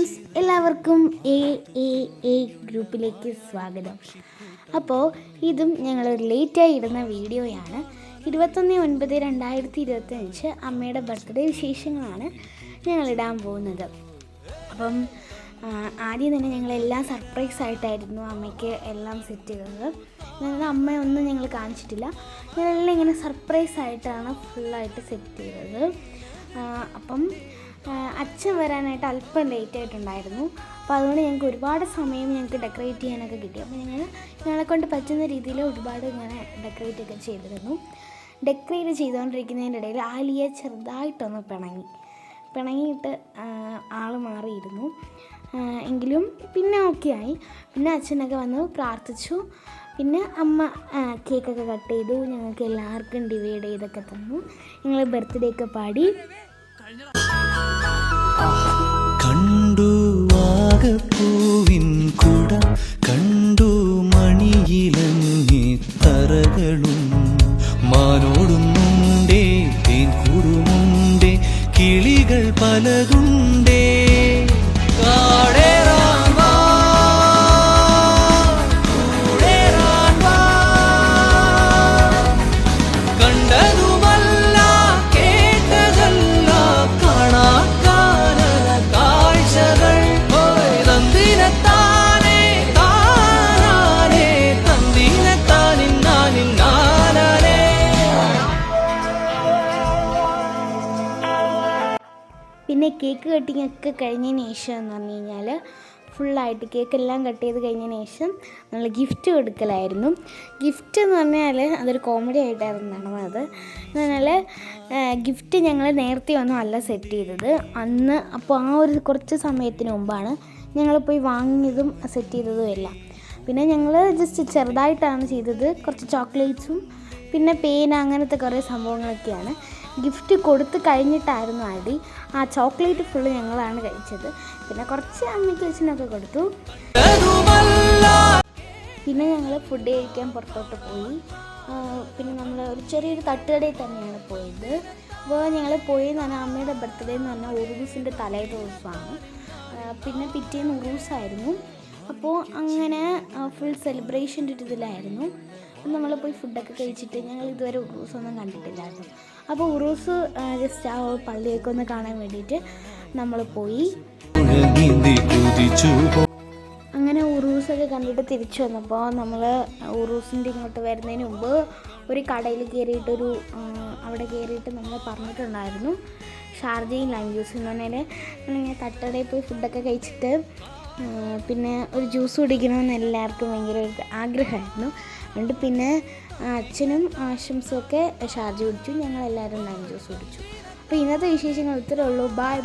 Friends, എല്ലാവർക്കും A ഗ്രൂപ്പിലേക്ക് സ്വാഗതം. അപ്പോൾ ഇതും ഞങ്ങളൊരു ലേറ്റായി ഇടുന്ന വീഡിയോയാണ്. 21/9/2025 അമ്മയുടെ ബർത്ത്ഡേ വിശേഷങ്ങളാണ് ഞങ്ങളിടാൻ പോകുന്നത്. അപ്പം ആദ്യം തന്നെ ഞങ്ങളെല്ലാം സർപ്രൈസായിട്ടായിരുന്നു അമ്മയ്ക്ക് എല്ലാം സെറ്റ് ചെയ്തത്. അമ്മയൊന്നും ഞങ്ങൾ കാണിച്ചിട്ടില്ല, ഞങ്ങളെല്ലാം ഇങ്ങനെ സർപ്രൈസായിട്ടാണ് ഫുള്ളായിട്ട് സെറ്റ് ചെയ്തത്. അപ്പം അച്ഛൻ വരാനായിട്ട് അല്പം ലേറ്റായിട്ടുണ്ടായിരുന്നു. അപ്പോൾ അതുകൊണ്ട് ഞങ്ങൾക്ക് ഒരുപാട് സമയം ഞങ്ങൾക്ക് ഡെക്കറേറ്റ് ചെയ്യാനൊക്കെ കിട്ടി. അപ്പോൾ ഞങ്ങളെക്കൊണ്ട് പറ്റുന്ന രീതിയിൽ ഒരുപാട് ഇങ്ങനെ ഡെക്കറേറ്റ് ഒക്കെ ചെയ്തിരുന്നു. ഡെക്കറേറ്റ് ചെയ്തുകൊണ്ടിരിക്കുന്നതിൻ്റെ ഇടയിൽ ആലിയ ചെറുതായിട്ടൊന്ന് പിണങ്ങിയിട്ട് ആൾ മാറിയിരുന്നു. എങ്കിലും പിന്നെ ഓക്കെ ആയി. പിന്നെ അച്ഛനൊക്കെ വന്ന് പ്രാർത്ഥിച്ചു. പിന്നെ അമ്മ കേക്കൊക്കെ കട്ട് ചെയ്തു, ഞങ്ങൾക്ക് എല്ലാവർക്കും ഡിവൈഡ് ചെയ്തൊക്കെ തന്നു. ഞങ്ങൾ ബർത്ത്ഡേ ഒക്കെ പാടി. കണ്ടു വാഗപ്പൂവിൻ കുടം, കണ്ടു മണിയിലങ്ങി തറകളും, മാനോടുന്നുണ്ടേ തേൻ കൂടുമുണ്ടേ, കിളികൾ പലതുണ്ടേ. പിന്നെ കേക്ക് കട്ടിങ് ഒക്കെ കഴിഞ്ഞതിന് ശേഷം എന്ന് പറഞ്ഞു കഴിഞ്ഞാൽ ഫുള്ളായിട്ട് കേക്കെല്ലാം കട്ട് ചെയ്ത് കഴിഞ്ഞതിന് ശേഷം നമ്മൾ ഗിഫ്റ്റ് കൊടുക്കലായിരുന്നു. ഗിഫ്റ്റ് എന്ന് പറഞ്ഞാൽ അതൊരു കോമഡി ആയിട്ടായിരുന്നു നടന്നത്. എന്ന് പറഞ്ഞാൽ ഗിഫ്റ്റ് ഞങ്ങൾ നേരത്തെ ഒന്നും അല്ല സെറ്റ് ചെയ്തത്. അന്ന് അപ്പോൾ ആ ഒരു കുറച്ച് സമയത്തിന് മുമ്പാണ് ഞങ്ങൾ പോയി വാങ്ങിയതും സെറ്റ് ചെയ്തതും എല്ലാം. പിന്നെ ഞങ്ങൾ ജസ്റ്റ് ചെറുതായിട്ടാണ് ചെയ്തത്. കുറച്ച് ചോക്ലേറ്റ്സും പിന്നെ പേന അങ്ങനത്തെ കുറേ സംഭവങ്ങളൊക്കെയാണ്. ഗിഫ്റ്റ് കൊടുത്ത് കഴിഞ്ഞിട്ടായിരുന്നു അടി. ആ ചോക്ലേറ്റ് ഫുള്ള് ഞങ്ങളാണ് കഴിച്ചത്. പിന്നെ കുറച്ച് അമ്മയ്ക്ക് അച്ഛനൊക്കെ കൊടുത്തു. പിന്നെ ഞങ്ങൾ ഫുഡ് കഴിക്കാൻ പുറത്തോട്ട് പോയി. പിന്നെ നമ്മൾ ഒരു ചെറിയൊരു തട്ടുകടയിൽ തന്നെയാണ് പോയത്. അപ്പോൾ ഞങ്ങൾ പോയെന്ന് പറഞ്ഞാൽ അമ്മയുടെ ബർത്ത്ഡേ എന്ന് പറഞ്ഞാൽ ഉറൂസിൻ്റെ തലേ ദിവസമാണ്. പിന്നെ പിറ്റേന്ന് ഉറൂസായിരുന്നു. അപ്പോൾ അങ്ങനെ ഫുൾ സെലിബ്രേഷൻ്റെ ഒരു ഇതിലായിരുന്നു. നമ്മൾ പോയി ഫുഡൊക്കെ കഴിച്ചിട്ട് ഞങ്ങൾ ഇതുവരെ ഉറൂസൊന്നും കണ്ടിട്ടില്ലായിരുന്നു. അപ്പോൾ ഉറൂസ് ജസ്റ്റ് ആ പള്ളിയൊക്കെ ഒന്ന് കാണാൻ വേണ്ടിയിട്ട് നമ്മൾ പോയി. അങ്ങനെ ഉറൂസൊക്കെ കണ്ടിട്ട് തിരിച്ചു വന്നപ്പോൾ നമ്മൾ ഉറൂസിൻ്റെ ഇങ്ങോട്ട് വരുന്നതിന് മുമ്പ് ഒരു കടയിൽ കയറിയിട്ടൊരു അവിടെ കയറിയിട്ട് നമ്മൾ പറഞ്ഞിട്ടുണ്ടായിരുന്നു ഷാർജയും ലൈം ജ്യൂസ് എന്ന് പറഞ്ഞാൽ നമ്മളിങ്ങനെ തട്ടടയിൽ പോയി ഫുഡൊക്കെ കഴിച്ചിട്ട് പിന്നെ ഒരു ജ്യൂസ് കുടിക്കണമെന്ന് എല്ലാവർക്കും ഭയങ്കര ആഗ്രഹമായിരുന്നു. അതുകൊണ്ട് പിന്നെ അച്ഛനും ആശംസയൊക്കെ ഷാർജ കുടിച്ചു, ഞങ്ങളെല്ലാവരും ലൈം ജ്യൂസ് കുടിച്ചു. അപ്പോൾ ഇന്നത്തെ വിശേഷങ്ങൾ ഇത്രയേ ഉള്ളൂ. ബൈ.